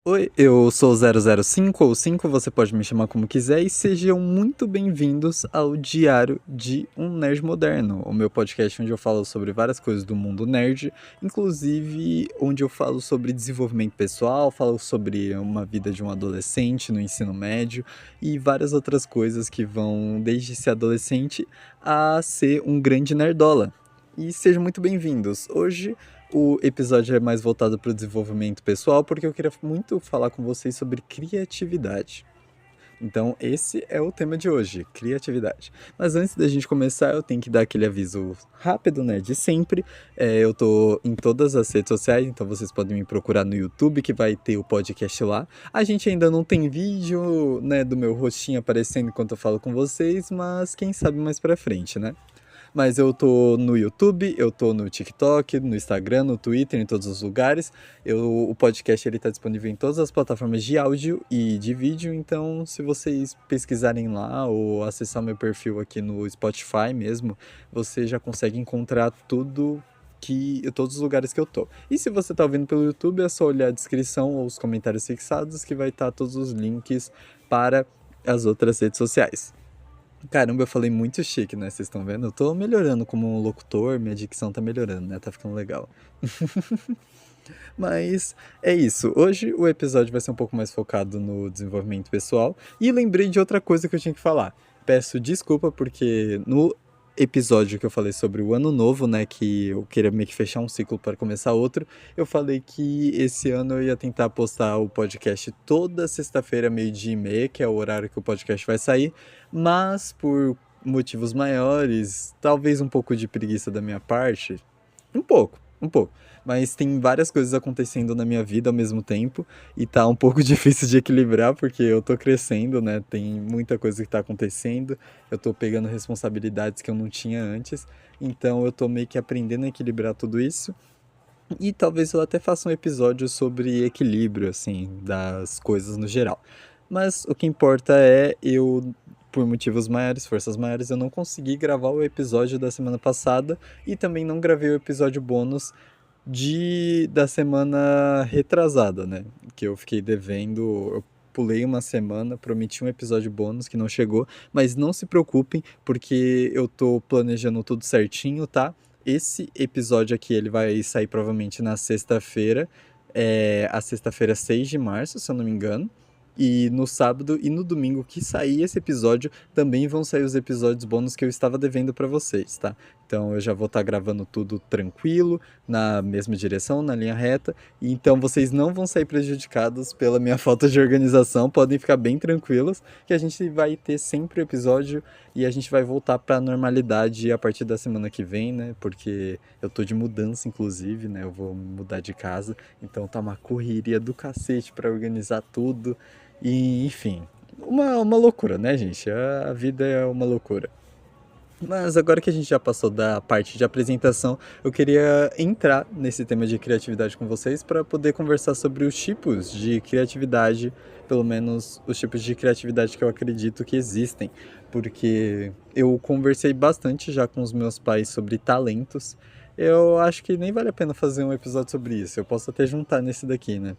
Oi, eu sou o 005 ou 5, você pode me chamar como quiser, e sejam muito bem-vindos ao Diário de um Nerd Moderno, o meu podcast onde eu falo sobre várias coisas do mundo nerd, inclusive onde eu falo sobre desenvolvimento pessoal, falo sobre uma vida de um adolescente no ensino médio e várias outras coisas que vão desde ser adolescente a ser um grande nerdola. E sejam muito bem-vindos. Hoje o episódio é mais voltado para o desenvolvimento pessoal, porque eu queria muito falar com vocês sobre criatividade. Então, esse é o tema de hoje, criatividade. Mas antes da gente começar, eu tenho que dar aquele aviso rápido, né, de sempre. Eu tô em todas as redes sociais, então vocês podem me procurar no YouTube, que vai ter o podcast lá. A gente ainda não tem vídeo, né, do meu rostinho aparecendo enquanto eu falo com vocês, mas quem sabe mais pra frente, né? Mas eu tô no YouTube, eu tô no TikTok, no Instagram, no Twitter, em todos os lugares. O podcast ele tá disponível em todas as plataformas de áudio e de vídeo, então se vocês pesquisarem lá ou acessar meu perfil aqui no Spotify mesmo, você já consegue encontrar todos os lugares que eu tô. E se você tá ouvindo pelo YouTube, é só olhar a descrição ou os comentários fixados que vai estar todos os links para as outras redes sociais. Caramba, eu falei muito chique, né? Vocês estão vendo? Eu tô melhorando como locutor, minha dicção tá melhorando, né? Tá ficando legal. Mas é isso. Hoje o episódio vai ser um pouco mais focado no desenvolvimento pessoal. E lembrei de outra coisa que eu tinha que falar. Peço desculpa porque no episódio que eu falei sobre o ano novo, né, que eu queria meio que fechar um ciclo para começar outro, eu falei que esse ano eu ia tentar postar o podcast toda sexta-feira, meio-dia e meia, que é o horário que o podcast vai sair, mas por motivos maiores, talvez um pouco de preguiça da minha parte, um pouco. Mas tem várias coisas acontecendo na minha vida ao mesmo tempo e tá um pouco difícil de equilibrar porque eu tô crescendo, né? Tem muita coisa que tá acontecendo, eu tô pegando responsabilidades que eu não tinha antes, então eu tô meio que aprendendo a equilibrar tudo isso. E talvez eu até faça um episódio sobre equilíbrio, assim, das coisas no geral. Mas o que importa é por motivos maiores, forças maiores, eu não consegui gravar o episódio da semana passada e também não gravei o episódio bônus da semana retrasada, né? Que eu fiquei devendo, eu pulei uma semana, prometi um episódio bônus que não chegou, mas não se preocupem, porque eu tô planejando tudo certinho, tá? Esse episódio aqui, ele vai sair provavelmente na sexta-feira, a sexta-feira 6 de março, se eu não me engano. E no sábado e no domingo que sair esse episódio, também vão sair os episódios bônus que eu estava devendo para vocês, tá? Então eu já vou estar gravando tudo tranquilo, na mesma direção, na linha reta, e então vocês não vão sair prejudicados pela minha falta de organização, podem ficar bem tranquilos, que a gente vai ter sempre o episódio e a gente vai voltar para a normalidade a partir da semana que vem, né? Porque eu tô de mudança, inclusive, né? Eu vou mudar de casa, então tá uma correria do cacete para organizar tudo, e enfim, uma loucura, né, gente? A vida é uma loucura. Mas agora que a gente já passou da parte de apresentação, eu queria entrar nesse tema de criatividade com vocês para poder conversar sobre os tipos de criatividade, pelo menos os tipos de criatividade que eu acredito que existem, porque eu conversei bastante já com os meus pais sobre talentos. Eu acho que nem vale a pena fazer um episódio sobre isso, eu posso até juntar nesse daqui, né?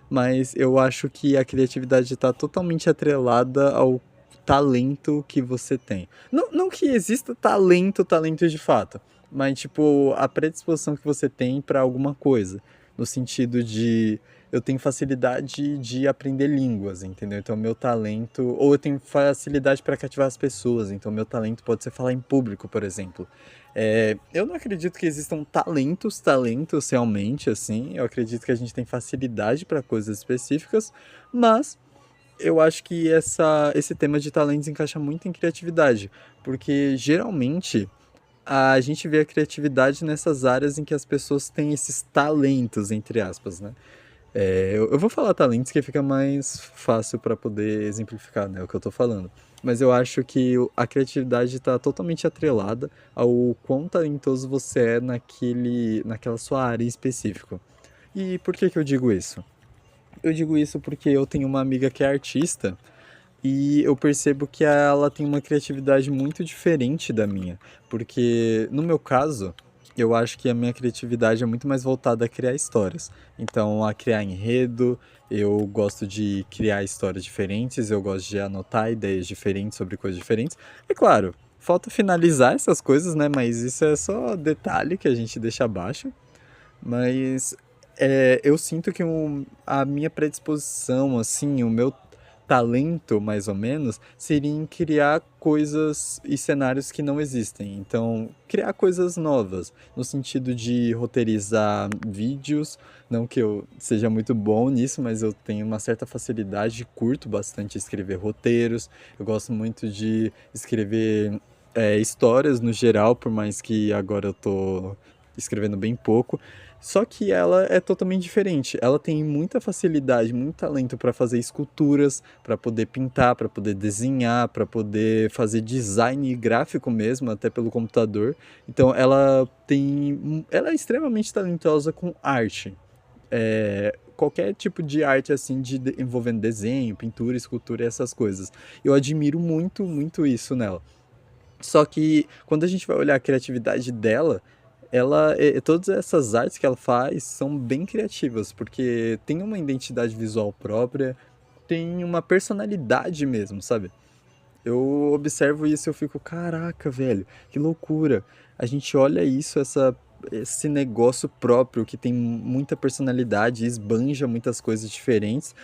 Mas eu acho que a criatividade está totalmente atrelada ao talento que você tem. Não, não que exista talento de fato, mas tipo a predisposição que você tem para alguma coisa, no sentido de eu tenho facilidade de aprender línguas, entendeu? Então meu talento, ou eu tenho facilidade para cativar as pessoas, então meu talento pode ser falar em público, por exemplo. Eu não acredito que existam talentos realmente, assim. Eu acredito que a gente tem facilidade para coisas específicas, mas eu acho que esse tema de talentos encaixa muito em criatividade, porque geralmente a gente vê a criatividade nessas áreas em que as pessoas têm esses talentos, entre aspas, né? Eu vou falar talentos que fica mais fácil para poder exemplificar, né, o que eu tô falando. Mas eu acho que a criatividade está totalmente atrelada ao quão talentoso você é naquela sua área em específico. E por que que eu digo isso? Eu digo isso porque eu tenho uma amiga que é artista e eu percebo que ela tem uma criatividade muito diferente da minha. Porque, no meu caso, eu acho que a minha criatividade é muito mais voltada a criar histórias. Então, a criar enredo, eu gosto de criar histórias diferentes, eu gosto de anotar ideias diferentes sobre coisas diferentes. E claro, falta finalizar essas coisas, né? Mas isso é só detalhe que a gente deixa abaixo. Mas eu sinto que a minha predisposição, assim, o meu talento, mais ou menos, seria em criar coisas e cenários que não existem. Então, criar coisas novas, no sentido de roteirizar vídeos. Não que eu seja muito bom nisso, mas eu tenho uma certa facilidade, curto bastante escrever roteiros. Eu gosto muito de escrever histórias no geral, por mais que agora eu tô escrevendo bem pouco. Só que ela é totalmente diferente. Ela tem muita facilidade, muito talento para fazer esculturas, para poder pintar, para poder desenhar, para poder fazer design gráfico mesmo, até pelo computador. Então ela é extremamente talentosa com arte. Qualquer tipo de arte assim envolvendo desenho, pintura, escultura e essas coisas. Eu admiro muito, muito isso nela. Só que quando a gente vai olhar a criatividade dela, todas essas artes que ela faz são bem criativas, porque tem uma identidade visual própria, tem uma personalidade mesmo, sabe? Eu observo isso e eu fico, caraca, velho, que loucura. A gente olha isso, esse negócio próprio que tem muita personalidade, esbanja muitas coisas diferentes.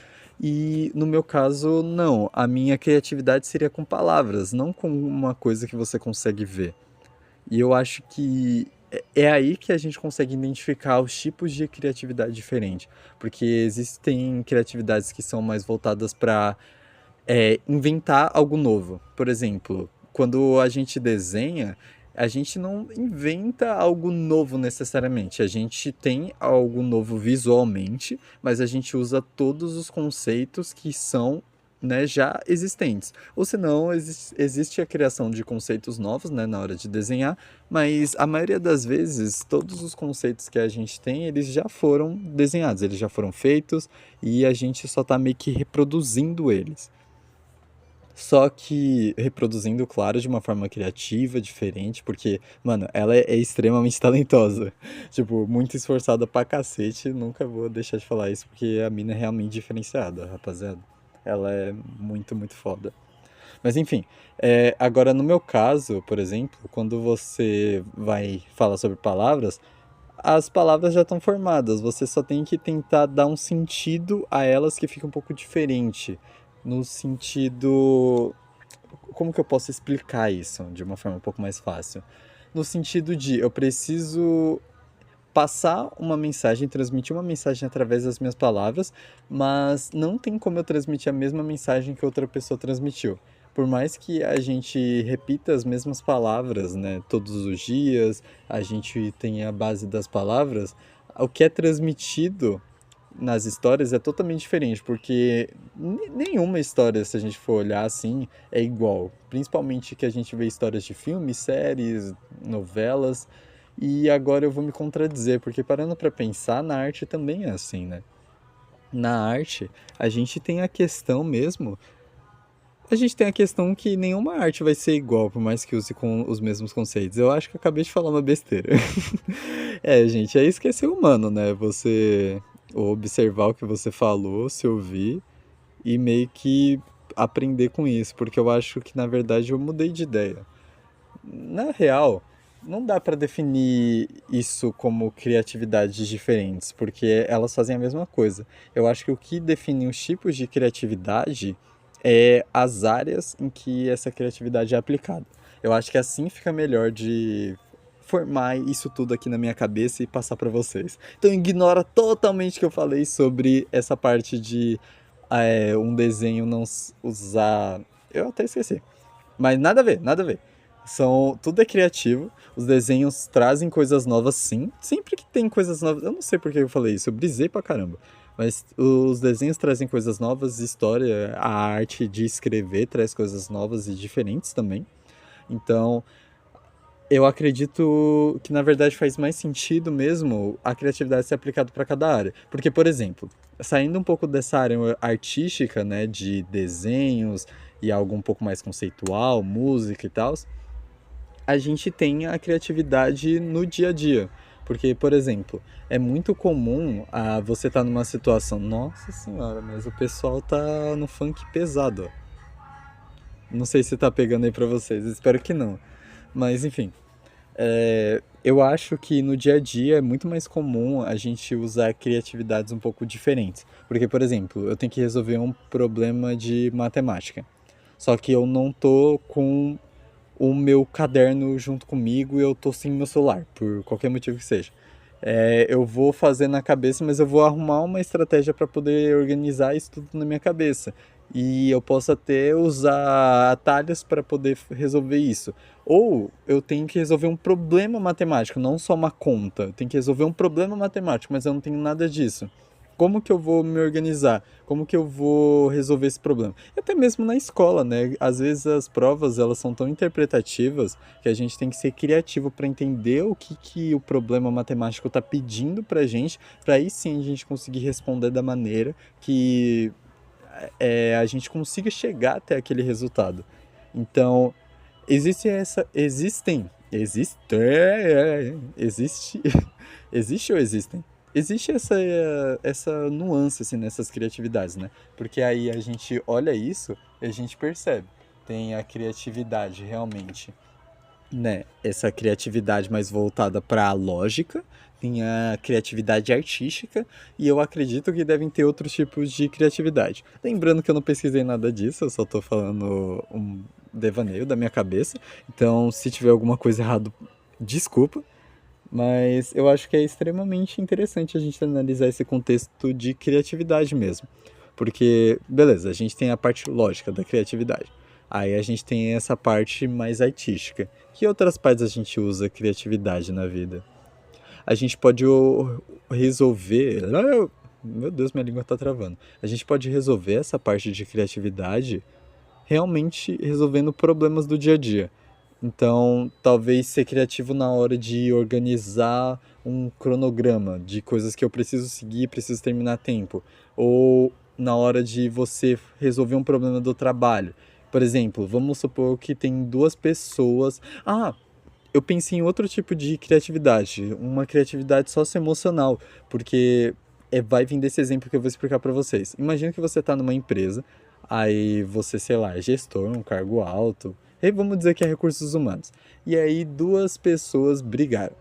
E no meu caso, não. A minha criatividade seria com palavras, não com uma coisa que você consegue ver. E eu acho que é aí que a gente consegue identificar os tipos de criatividade diferente. Porque existem criatividades que são mais voltadas para inventar algo novo. Por exemplo, quando a gente desenha, a gente não inventa algo novo necessariamente. A gente tem algo novo visualmente, mas a gente usa todos os conceitos que são, né, já existentes. Ou senão, existe a criação de conceitos novos, né, na hora de desenhar, mas a maioria das vezes, todos os conceitos que a gente tem, eles já foram desenhados, eles já foram feitos e a gente só está meio que reproduzindo eles. Só que reproduzindo, claro, de uma forma criativa, diferente, porque, mano, ela é extremamente talentosa. Tipo, muito esforçada pra cacete. Nunca vou deixar de falar isso, porque a mina é realmente diferenciada, rapaziada. Ela é muito, muito foda. Mas enfim, agora no meu caso, por exemplo, quando você vai falar sobre palavras, as palavras já estão formadas, você só tem que tentar dar um sentido a elas que fica um pouco diferente. No sentido. Como que eu posso explicar isso de uma forma um pouco mais fácil? No sentido de eu preciso passar uma mensagem, transmitir uma mensagem através das minhas palavras, mas não tem como eu transmitir a mesma mensagem que outra pessoa transmitiu. Por mais que a gente repita as mesmas palavras, né, todos os dias, a gente tenha a base das palavras, o que é transmitido nas histórias é totalmente diferente, porque nenhuma história, se a gente for olhar assim, é igual. Principalmente que a gente vê histórias de filmes, séries, novelas. E agora eu vou me contradizer, porque parando pra pensar, na arte também é assim, né? Na arte, a gente tem a questão mesmo. A gente tem a questão que nenhuma arte vai ser igual, por mais que use com os mesmos conceitos. Eu acho que eu acabei de falar uma besteira. Gente, é isso que é ser humano, né? Você observar o que você falou, se ouvir e meio que aprender com isso, porque eu acho que na verdade eu mudei de ideia. Na real, não dá pra definir isso como criatividades diferentes, porque elas fazem a mesma coisa. Eu acho que o que define os tipos de criatividade é as áreas em que essa criatividade é aplicada. Eu acho que assim fica melhor de formar isso tudo aqui na minha cabeça e passar pra vocês. Então ignora totalmente que eu falei sobre essa parte de um desenho não usar. Eu até esqueci. Mas nada a ver, nada a ver. Tudo é criativo, os desenhos trazem coisas novas sim. Sempre que tem coisas novas, eu não sei por que eu falei isso, eu brisei pra caramba. Mas os desenhos trazem coisas novas, história, a arte de escrever traz coisas novas e diferentes também. Então, eu acredito que na verdade faz mais sentido mesmo a criatividade ser aplicada para cada área. Porque, por exemplo, saindo um pouco dessa área artística, né, de desenhos e algo um pouco mais conceitual, música e tal, a gente tenha a criatividade no dia a dia. Porque, por exemplo, é muito comum você estar numa situação, nossa senhora, mas o pessoal tá no funk pesado, ó. Não sei se tá pegando aí pra vocês, espero que não. Mas enfim, eu acho que no dia a dia é muito mais comum a gente usar criatividades um pouco diferentes. Porque, por exemplo, eu tenho que resolver um problema de matemática. Só que eu não tô com o meu caderno junto comigo e eu tô sem meu celular, por qualquer motivo que seja. Eu vou fazer na cabeça, mas eu vou arrumar uma estratégia para poder organizar isso tudo na minha cabeça. E eu posso até usar atalhos para poder resolver isso. Ou eu tenho que resolver um problema matemático, não só uma conta. Eu tenho que resolver um problema matemático, mas eu não tenho nada disso. Como que eu vou me organizar? Como que eu vou resolver esse problema? E até mesmo na escola, né? Às vezes as provas elas são tão interpretativas que a gente tem que ser criativo para entender o que o problema matemático está pedindo para gente, para aí sim a gente conseguir responder da maneira que a gente consiga chegar até aquele resultado. Então, existe, existe ou existem? Existe essa nuance assim, nessas criatividades, né? Porque aí a gente olha isso e a gente percebe. Tem a criatividade realmente, né? Essa criatividade mais voltada para a lógica, tem a criatividade artística e eu acredito que devem ter outros tipos de criatividade. Lembrando que eu não pesquisei nada disso, eu só tô falando um devaneio da minha cabeça. Então, se tiver alguma coisa errada, desculpa. Mas eu acho que é extremamente interessante a gente analisar esse contexto de criatividade mesmo. Porque, beleza, a gente tem a parte lógica da criatividade. Aí a gente tem essa parte mais artística. Que outras partes a gente usa criatividade na vida? A gente pode resolver. Meu Deus, minha língua tá travando. A gente pode resolver essa parte de criatividade realmente resolvendo problemas do dia a dia. Então, talvez ser criativo na hora de organizar um cronograma de coisas que eu preciso seguir, preciso terminar a tempo. Ou na hora de você resolver um problema do trabalho. Por exemplo, vamos supor que tem duas pessoas. Eu pensei em outro tipo de criatividade, uma criatividade socioemocional, porque vai vir desse exemplo que eu vou explicar para vocês. Imagina que você está numa empresa, aí você, sei lá, é gestor, um cargo alto, e vamos dizer que é recursos humanos. E aí duas pessoas brigaram.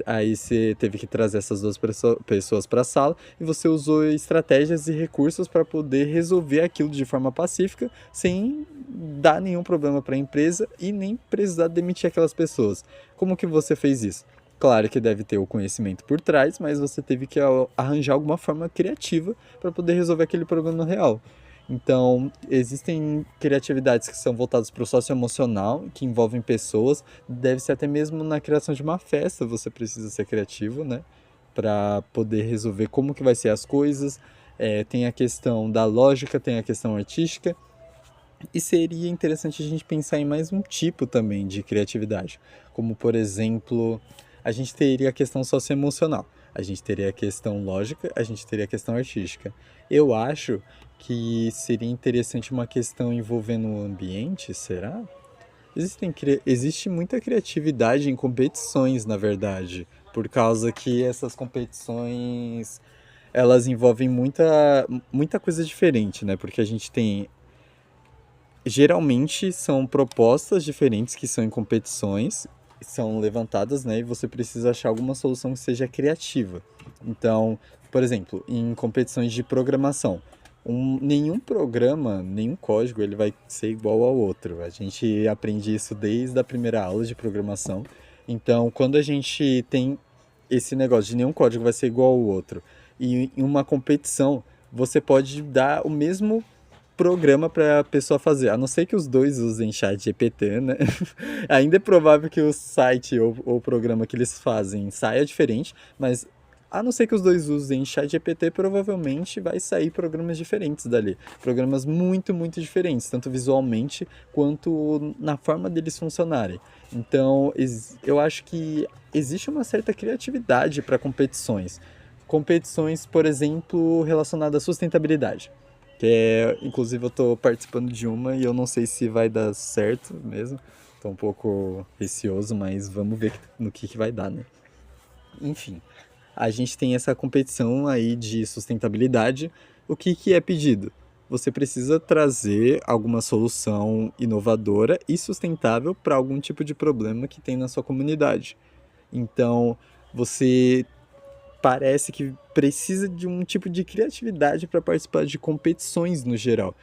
Aí você teve que trazer essas duas pessoas para a sala e você usou estratégias e recursos para poder resolver aquilo de forma pacífica, sem dar nenhum problema para a empresa e nem precisar demitir aquelas pessoas. Como que você fez isso? Claro que deve ter o conhecimento por trás, mas você teve que arranjar alguma forma criativa para poder resolver aquele problema real. Então, existem criatividades que são voltadas para o socioemocional, que envolvem pessoas. Deve ser até mesmo na criação de uma festa, você precisa ser criativo, né? Para poder resolver como que vai ser as coisas. Tem a questão da lógica, tem a questão artística. E seria interessante a gente pensar em mais um tipo também de criatividade. Como, por exemplo, a gente teria a questão socioemocional, a gente teria a questão lógica, a gente teria a questão artística. Eu acho que seria interessante uma questão envolvendo o ambiente, será? Existe muita criatividade em competições, na verdade, por causa que essas competições elas envolvem muita coisa diferente, né? Porque a gente tem geralmente são propostas diferentes que são em competições, são levantadas, né? E você precisa achar alguma solução que seja criativa. Então, por exemplo, em competições de programação, nenhum programa, nenhum código, ele vai ser igual ao outro. A gente aprende isso desde a primeira aula de programação. Então, quando a gente tem esse negócio de nenhum código vai ser igual ao outro, e em uma competição, você pode dar o mesmo programa para a pessoa fazer, a não ser que os dois usem chat GPT, né? Ainda é provável que o site ou o programa que eles fazem saia diferente, mas a não ser que os dois usem chat GPT, provavelmente vai sair programas diferentes dali. Programas muito, muito diferentes, tanto visualmente quanto na forma deles funcionarem. Então, eu acho que existe uma certa criatividade para competições. Competições, por exemplo, relacionadas à sustentabilidade. Inclusive eu tô participando de uma e eu não sei se vai dar certo mesmo, Tô um pouco receoso, mas vamos ver no que vai dar, né? Enfim, a gente tem essa competição aí de sustentabilidade. O que é pedido? Você precisa trazer alguma solução inovadora e sustentável para algum tipo de problema que tem na sua comunidade. Então, você parece que precisa de um tipo de criatividade para participar de competições no geral.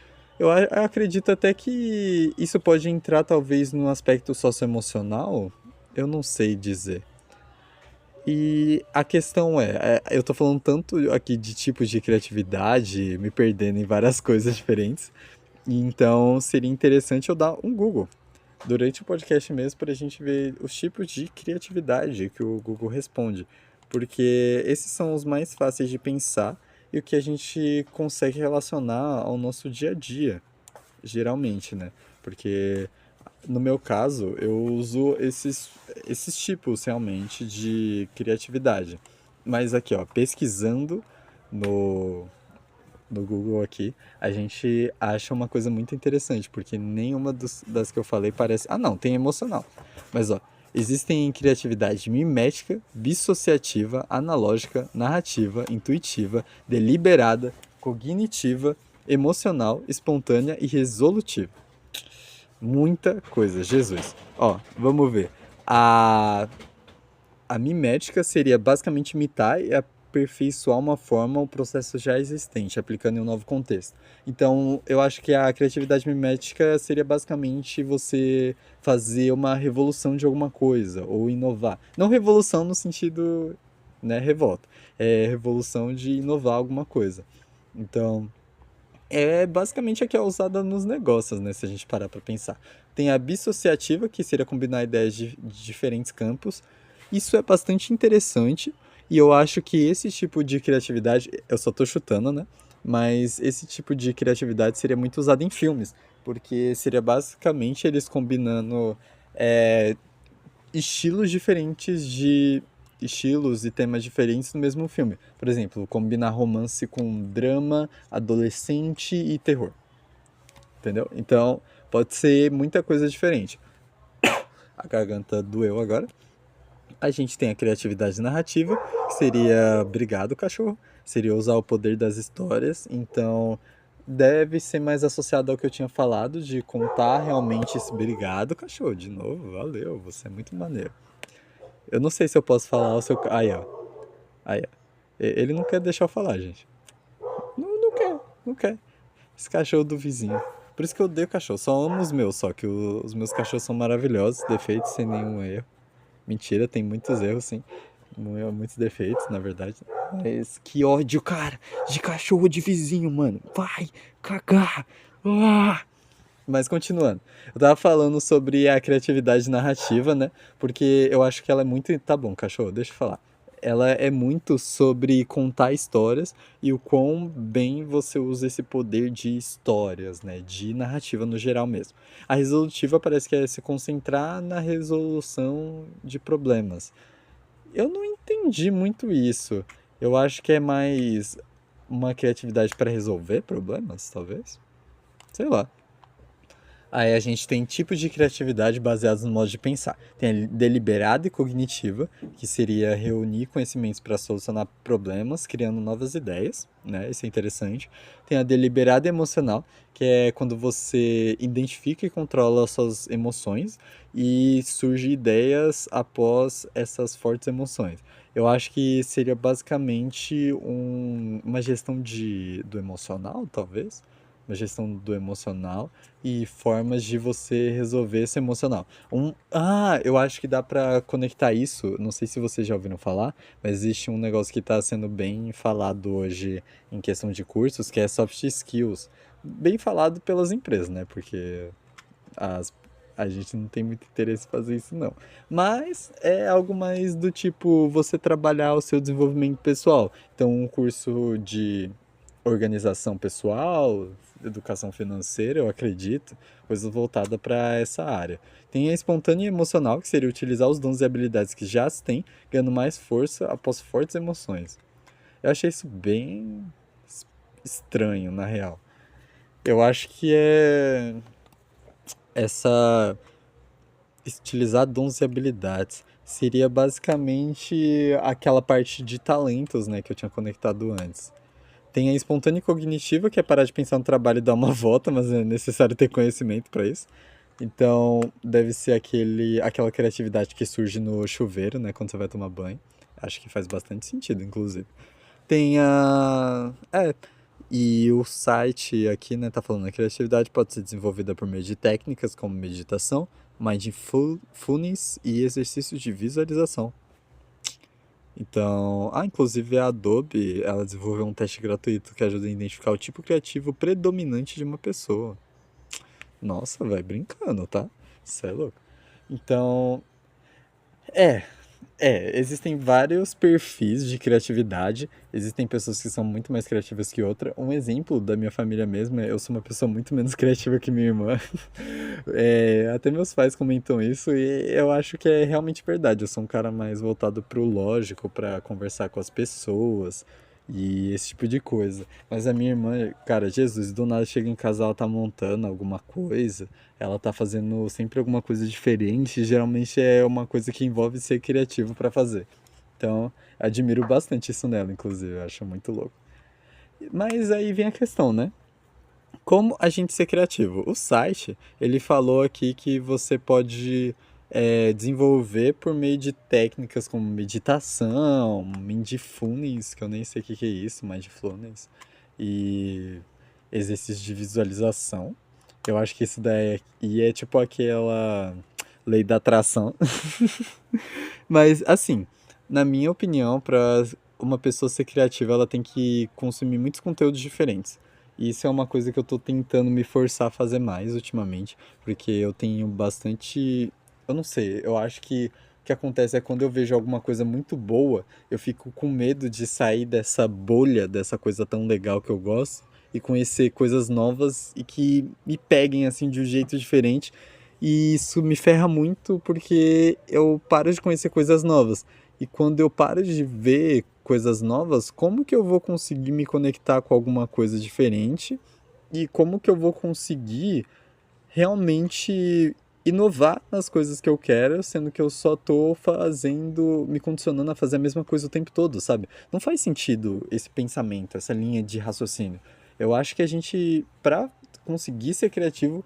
Acredito até que isso pode entrar talvez no aspecto socioemocional, eu não sei dizer. E a questão eu tô falando tanto aqui de tipos de criatividade, me perdendo em várias coisas diferentes, então seria interessante eu dar um Google durante o podcast mesmo para a gente ver os tipos de criatividade que o Google responde, porque esses são os mais fáceis de pensar e o que a gente consegue relacionar ao nosso dia a dia, geralmente, né? Porque no meu caso, eu uso esses tipos realmente de criatividade. Mas aqui, ó, pesquisando no, no Google aqui, a gente acha uma coisa muito interessante, porque nenhuma das que eu falei parece. Ah, não, tem emocional. Mas, ó, existem criatividade mimética, dissociativa, analógica, narrativa, intuitiva, deliberada, cognitiva, emocional, espontânea e resolutiva. Muita coisa, Jesus. Ó, vamos ver. A, a mimética seria basicamente imitar e aperfeiçoar uma forma ou processo já existente, aplicando em um novo contexto. Então, eu acho que a criatividade mimética seria basicamente você fazer uma revolução de alguma coisa, ou inovar. Não revolução no sentido, né, revolta. É revolução de inovar alguma coisa. Então, é basicamente a que é usada nos negócios, né? Se a gente parar para pensar. Tem a bissociativa, que seria combinar ideias de diferentes campos. Isso é bastante interessante e eu acho que esse tipo de criatividade, eu só tô chutando, né? Mas esse tipo de criatividade seria muito usado em filmes, porque seria basicamente eles combinando é, estilos diferentes de estilos e temas diferentes no mesmo filme. Por exemplo, combinar romance com drama, adolescente e terror. Entendeu? Então, pode ser muita coisa diferente. A garganta doeu agora. A gente tem a criatividade narrativa, que seria obrigado, cachorro. Seria usar o poder das histórias. Então, deve ser mais associado ao que eu tinha falado, de contar realmente esse obrigado, cachorro. De novo, valeu, você é muito maneiro. Eu não sei se eu posso falar o seu. Aí, ó. Aí, ó. Ele não quer deixar eu falar, gente. Não, não quer, não quer. Esse cachorro do vizinho. Por isso que eu odeio cachorro. Só amo os meus, só que os meus cachorros são maravilhosos, defeitos sem nenhum erro. Mentira, tem muitos erros, sim. Muitos defeitos, na verdade. Mas que ódio, cara, de cachorro de vizinho, mano. Vai cagar. Ah! Mas continuando, eu tava falando sobre a criatividade narrativa, né? Porque eu acho que ela é muito. Tá bom, cachorro, deixa eu falar. Ela é muito sobre contar histórias e o quão bem você usa esse poder de histórias, né? De narrativa no geral mesmo. A resolutiva parece que é se concentrar na resolução de problemas. Eu não entendi muito isso. Eu acho que é mais uma criatividade para resolver problemas, talvez? Sei lá. Aí a gente tem tipos de criatividade baseados no modo de pensar. Tem a deliberada e cognitiva, que seria reunir conhecimentos para solucionar problemas, criando novas ideias, né? Isso é interessante. Tem a deliberada e emocional, que é quando você identifica e controla as suas emoções e surgem ideias após essas fortes emoções. Eu acho que seria basicamente uma gestão do emocional, talvez. Uma gestão do emocional e formas de você resolver esse emocional. Eu acho que dá pra conectar isso. Não sei se vocês já ouviram falar, mas existe um negócio que tá sendo bem falado hoje em questão de cursos, que é soft skills. Bem falado pelas empresas, né? Porque as, a gente não tem muito interesse em fazer isso, não. Mas é algo mais do tipo você trabalhar o seu desenvolvimento pessoal. Então, um curso de organização pessoal, educação financeira, eu acredito, coisa voltada para essa área. Tem a espontânea e emocional, que seria utilizar os dons e habilidades que já se tem, ganhando mais força após fortes emoções. Eu achei isso bem estranho, na real. Eu acho que é essa Utilizar dons e habilidades seria basicamente aquela parte de talentos, né, que eu tinha conectado antes. Tem a espontânea cognitiva, que é parar de pensar no trabalho e dar uma volta, mas é necessário ter conhecimento para isso. Então, deve ser aquela criatividade que surge no chuveiro, né, quando você vai tomar banho. Acho que faz bastante sentido, inclusive. Tem a. E o site aqui, né, tá falando, a criatividade pode ser desenvolvida por meio de técnicas como meditação, mindfulness e exercícios de visualização. Então, inclusive a Adobe, ela desenvolveu um teste gratuito que ajuda a identificar o tipo criativo predominante de uma pessoa. Nossa, vai brincando, tá? Isso é louco. Então, é, existem vários perfis de criatividade. Existem pessoas que são muito mais criativas que outra. Um exemplo da minha família mesmo é eu sou uma pessoa muito menos criativa que minha irmã. Até meus pais comentam isso e eu acho que é realmente verdade. Eu sou um cara mais voltado pro lógico, pra conversar com as pessoas e esse tipo de coisa. Mas a minha irmã, cara, Jesus, do nada chega em casa, ela tá montando alguma coisa, ela tá fazendo sempre alguma coisa diferente, e geralmente é uma coisa que envolve ser criativo pra fazer. Então, admiro bastante isso nela, inclusive, eu acho muito louco. Mas aí vem a questão, né? Como a gente ser criativo? O site, ele falou aqui que você pode desenvolver por meio de técnicas como meditação, mindfulness, que eu nem sei o que que é isso, mindfulness, e exercício de visualização. Eu acho que isso daí é tipo aquela lei da atração. Mas, assim, na minha opinião, para uma pessoa ser criativa, ela tem que consumir muitos conteúdos diferentes. E isso é uma coisa que eu tô tentando me forçar a fazer mais ultimamente, porque eu tenho bastante. Eu não sei, eu acho que o que acontece é quando eu vejo alguma coisa muito boa, eu fico com medo de sair dessa bolha, dessa coisa tão legal que eu gosto, e conhecer coisas novas e que me peguem assim de um jeito diferente. E isso me ferra muito porque eu paro de conhecer coisas novas. E quando eu paro de ver coisas novas, como que eu vou conseguir me conectar com alguma coisa diferente? E como que eu vou conseguir realmente inovar nas coisas que eu quero, sendo que eu só tô fazendo, me condicionando a fazer a mesma coisa o tempo todo, sabe? Não faz sentido esse pensamento, essa linha de raciocínio. Eu acho que a gente, pra conseguir ser criativo,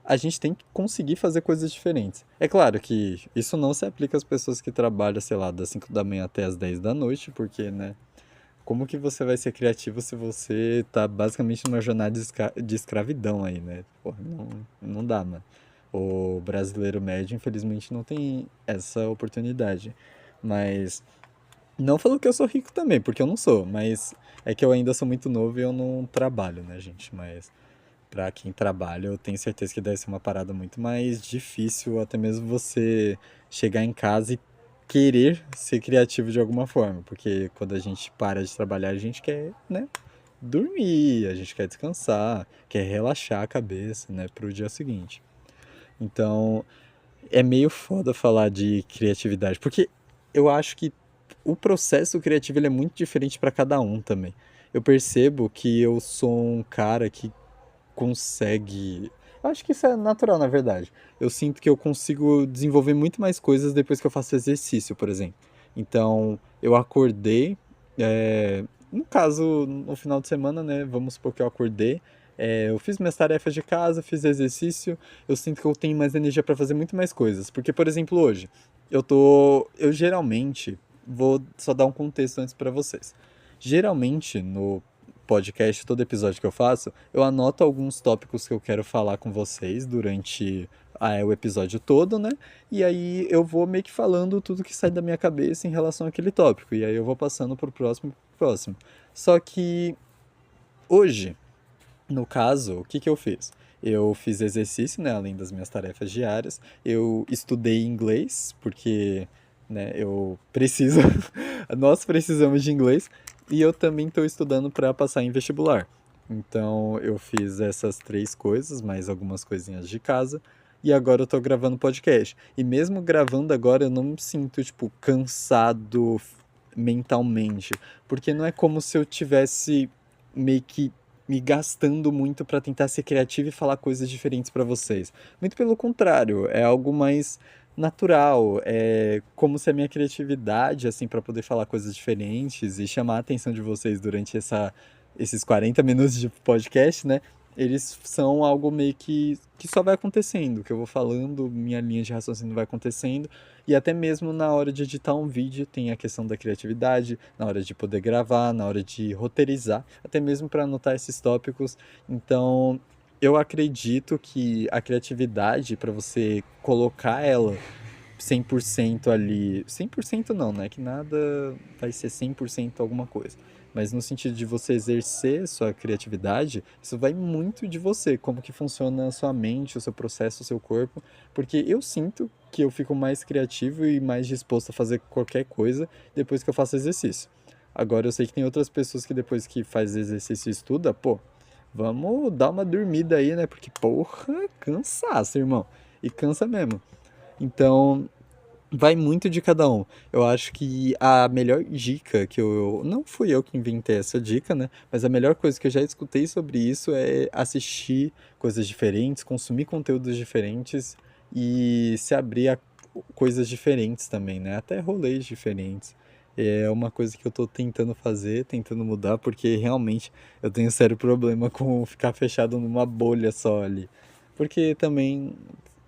a gente tem que conseguir fazer coisas diferentes. É claro que isso não se aplica às pessoas que trabalham, sei lá, das 5 da manhã até as 10 da noite, porque, né? Como que você vai ser criativo se você tá basicamente numa jornada de escravidão aí, né? Porra, não dá, mano. O brasileiro médio, infelizmente, não tem essa oportunidade. Mas não falando que eu sou rico também, porque eu não sou, mas é que eu ainda sou muito novo e eu não trabalho, né, gente? Mas pra quem trabalha, eu tenho certeza que deve ser uma parada muito mais difícil, até mesmo você chegar em casa e querer ser criativo de alguma forma, porque quando a gente para de trabalhar, a gente quer, né, dormir, a gente quer descansar, quer relaxar a cabeça, né, pro dia seguinte. Então, é meio foda falar de criatividade, porque eu acho que o processo criativo ele é muito diferente para cada um também. Eu percebo que eu sou um cara que consegue. Eu acho que isso é natural, na verdade. Eu sinto que eu consigo desenvolver muito mais coisas depois que eu faço exercício, por exemplo. Então, eu acordei. No caso, no final de semana, né? Vamos supor que eu acordei. Eu fiz minhas tarefas de casa, fiz exercício. Eu sinto que eu tenho mais energia para fazer muito mais coisas. Porque, por exemplo, hoje, eu tô. Eu geralmente. Vou só dar um contexto antes para vocês. Geralmente, no podcast, todo episódio que eu faço, eu anoto alguns tópicos que eu quero falar com vocês durante o episódio todo, né? E aí eu vou meio que falando tudo que sai da minha cabeça em relação àquele tópico. E aí eu vou passando pro próximo. Só que hoje, no caso, o que que eu fiz? Eu fiz exercício, né, além das minhas tarefas diárias. Eu estudei inglês, porque, né, eu preciso, nós precisamos de inglês. E eu também estou estudando para passar em vestibular. Então, eu fiz essas três coisas, mais algumas coisinhas de casa. E agora eu tô gravando podcast. E mesmo gravando agora, eu não me sinto, tipo, cansado mentalmente. Porque não é como se eu tivesse meio que me gastando muito para tentar ser criativo e falar coisas diferentes para vocês. Muito pelo contrário, é algo mais natural, é como se a minha criatividade, assim, para poder falar coisas diferentes e chamar a atenção de vocês durante esses 40 minutos de podcast, né? Eles são algo meio que só vai acontecendo, que eu vou falando, minha linha de raciocínio vai acontecendo, e até mesmo na hora de editar um vídeo tem a questão da criatividade, na hora de poder gravar, na hora de roteirizar, até mesmo para anotar esses tópicos. Então, eu acredito que a criatividade, para você colocar ela 100% ali, 100% não, né? Que nada vai ser 100% alguma coisa. Mas no sentido de você exercer sua criatividade, isso vai muito de você, como que funciona a sua mente, o seu processo, o seu corpo, porque eu sinto que eu fico mais criativo e mais disposto a fazer qualquer coisa depois que eu faço exercício. Agora eu sei que tem outras pessoas que depois que faz exercício e estuda, pô, vamos dar uma dormida aí, né? Porque, porra, cansaço, irmão. E cansa mesmo. Então, vai muito de cada um. Eu acho que a melhor dica que eu. Não fui eu que inventei essa dica, né? Mas a melhor coisa que eu já escutei sobre isso é assistir coisas diferentes, consumir conteúdos diferentes e se abrir a coisas diferentes também, né? Até rolês diferentes. É uma coisa que eu tô tentando fazer, tentando mudar, porque realmente eu tenho sério problema com ficar fechado numa bolha só ali. Porque também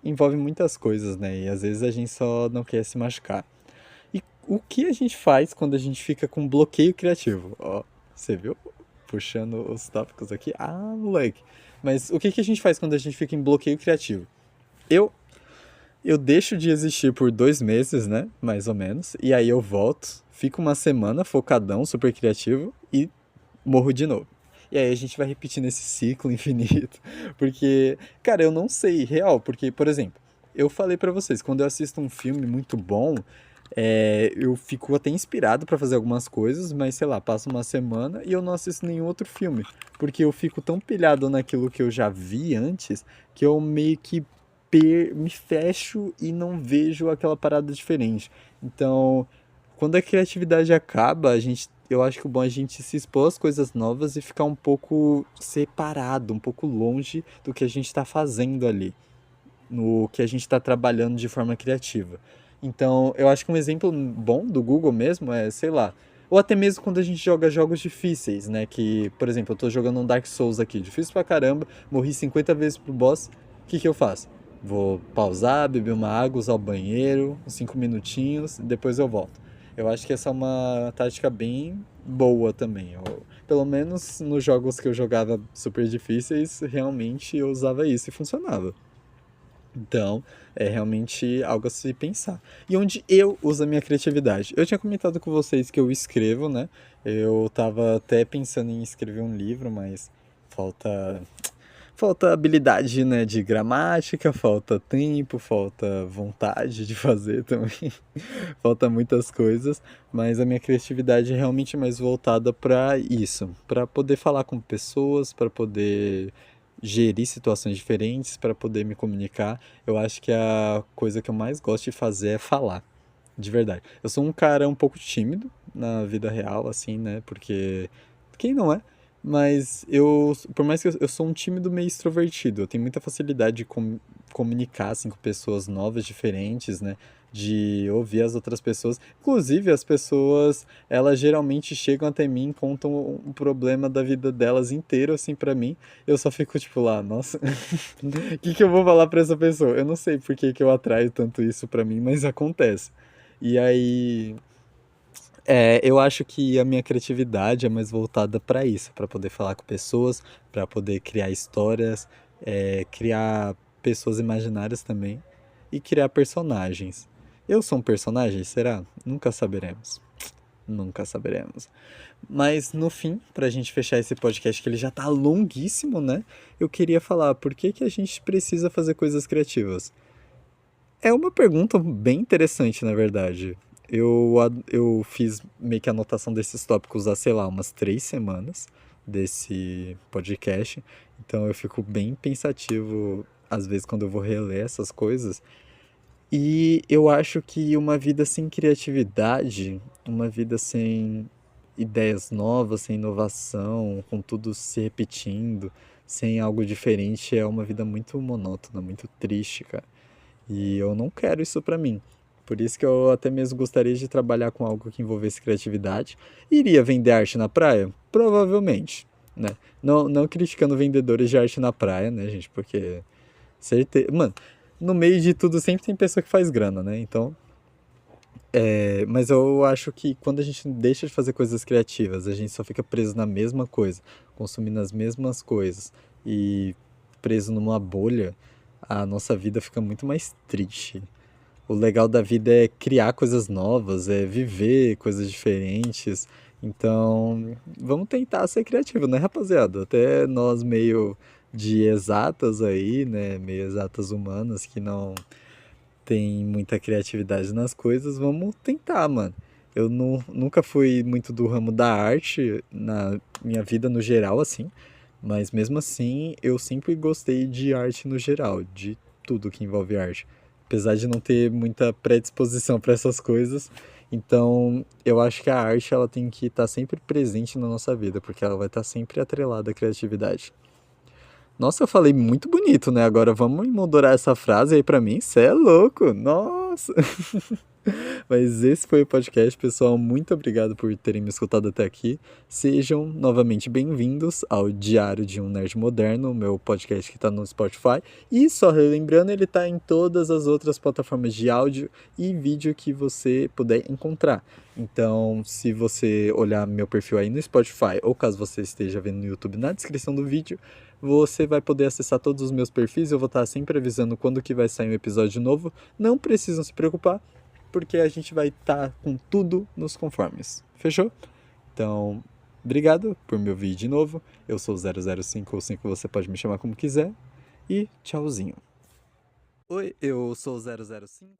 envolve muitas coisas, né? E às vezes a gente só não quer se machucar. E o que a gente faz quando a gente fica com bloqueio criativo? Ó, você viu? Puxando os tópicos aqui. Ah, moleque. Mas o que que a gente faz quando a gente fica em bloqueio criativo? Eu, eu deixo de existir por 2 meses, né? Mais ou menos. E aí eu volto, fico uma semana focadão, super criativo e morro de novo. E aí a gente vai repetindo esse ciclo infinito. Porque, cara, eu não sei, real, porque, por exemplo, eu falei pra vocês, quando eu assisto um filme muito bom, eu fico até inspirado pra fazer algumas coisas, mas sei lá, passa uma semana e eu não assisto nenhum outro filme. Porque eu fico tão pilhado naquilo que eu já vi antes, que eu meio que me fecho e não vejo aquela parada diferente. Então, quando a criatividade acaba, eu acho que o bom é a gente se expor às coisas novas e ficar um pouco separado, um pouco longe do que a gente está fazendo ali, no que a gente está trabalhando de forma criativa. Então, eu acho que um exemplo bom do Google mesmo é, sei lá, ou até mesmo quando a gente joga jogos difíceis, né? Que, por exemplo, eu tô jogando um Dark Souls aqui, difícil pra caramba, morri 50 vezes pro boss, o que que eu faço? Vou pausar, beber uma água, usar o banheiro, uns 5 minutinhos, depois eu volto. Eu acho que essa é uma tática bem boa também. Pelo menos nos jogos que eu jogava super difíceis, realmente eu usava isso e funcionava. Então, é realmente algo a se pensar. E onde eu uso a minha criatividade? Eu tinha comentado com vocês que eu escrevo, né? Eu tava até pensando em escrever um livro, mas falta falta habilidade, né, de gramática, falta tempo, falta vontade de fazer também. Falta muitas coisas, mas a minha criatividade é realmente mais voltada para isso, para poder falar com pessoas, para poder gerir situações diferentes, para poder me comunicar. Eu acho que a coisa que eu mais gosto de fazer é falar, de verdade. Eu sou um cara um pouco tímido na vida real, assim, né? Porque quem não é? Mas por mais que eu sou um tímido meio extrovertido, eu tenho muita facilidade de comunicar assim, com pessoas novas, diferentes, né? De ouvir as outras pessoas. Inclusive, as pessoas, elas geralmente chegam até mim e contam um problema da vida delas inteiro, assim, pra mim. Eu só fico, tipo, lá, nossa, o que que eu vou falar pra essa pessoa? Eu não sei por que que eu atraio tanto isso pra mim, mas acontece. E aí, eu acho que a minha criatividade é mais voltada para isso, para poder falar com pessoas, para poder criar histórias, criar pessoas imaginárias também e criar personagens. Eu sou um personagem, será? Nunca saberemos. Nunca saberemos. Mas no fim, para a gente fechar esse podcast que ele já tá longuíssimo, né? Eu queria falar por que que a gente precisa fazer coisas criativas. É uma pergunta bem interessante, na verdade. Eu fiz meio que anotação desses tópicos há, sei lá, umas 3 semanas desse podcast. Então eu fico bem pensativo, às vezes, quando eu vou reler essas coisas. E eu acho que uma vida sem criatividade, uma vida sem ideias novas, sem inovação, com tudo se repetindo, sem algo diferente, é uma vida muito monótona, muito triste, cara. E eu não quero isso pra mim. Por isso que eu até mesmo gostaria de trabalhar com algo que envolvesse criatividade. Iria vender arte na praia? Provavelmente, né? Não criticando vendedores de arte na praia, né, gente? Porque, certeza... Mano, no meio de tudo sempre tem pessoa que faz grana, né? Então, mas eu acho que quando a gente deixa de fazer coisas criativas, a gente só fica preso na mesma coisa, consumindo as mesmas coisas e preso numa bolha, a nossa vida fica muito mais triste. O legal da vida é criar coisas novas, é viver coisas diferentes. Então, vamos tentar ser criativo, né, rapaziada? Até nós meio de exatas aí, né, meio exatas humanas que não tem muita criatividade nas coisas, vamos tentar, mano. Eu nunca fui muito do ramo da arte na minha vida no geral, assim, mas mesmo assim eu sempre gostei de arte no geral, de tudo que envolve arte. Apesar de não ter muita predisposição para essas coisas, então eu acho que a arte ela tem que estar sempre presente na nossa vida, porque ela vai estar sempre atrelada à criatividade. Nossa, eu falei muito bonito, né? Agora vamos emoldurar essa frase aí pra mim. Cê é louco! Nossa! Mas esse foi o podcast, pessoal. Muito obrigado por terem me escutado até aqui. Sejam novamente bem-vindos ao Diário de um Nerd Moderno, meu podcast que está no Spotify. E só relembrando, ele está em todas as outras plataformas de áudio e vídeo que você puder encontrar. Então, se você olhar meu perfil aí no Spotify, ou caso você esteja vendo no YouTube, na descrição do vídeo, você vai poder acessar todos os meus perfis. Eu vou estar sempre avisando quando que vai sair um episódio novo. Não precisam se preocupar, porque a gente vai estar com tudo nos conformes. Fechou? Então, obrigado por me ouvir de novo. Eu sou o 005 ou 5, você pode me chamar como quiser. E tchauzinho. Oi, eu sou o 005.